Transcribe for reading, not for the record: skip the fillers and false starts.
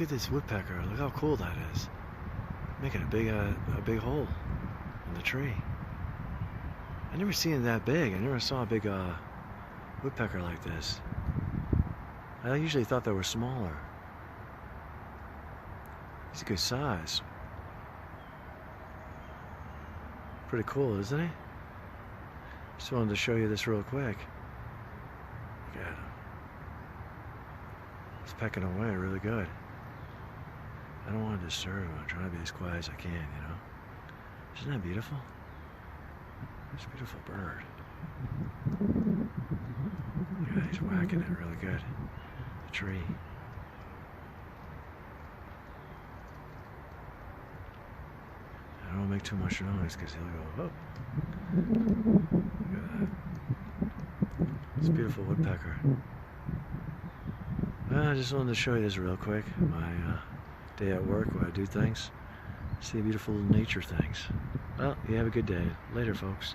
at this woodpecker. Look how cool that is. Making a big hole in the tree. I never seen it that big. I never saw a big woodpecker like this. I usually thought they were smaller. He's a good size. Pretty cool, isn't he? Just wanted to show you this real quick. Look at him. He's pecking away really good. I don't want to disturb him. I'm trying to be as quiet as I can, you know. Isn't that beautiful? It's a beautiful bird. Yeah, he's whacking it really good. The tree. I don't want to make too much noise because he'll go, oh. Look at that. It's a beautiful woodpecker. I just wanted to show you this real quick. My day at work where I do things. See beautiful nature things. Well, you have a good day. Later, folks.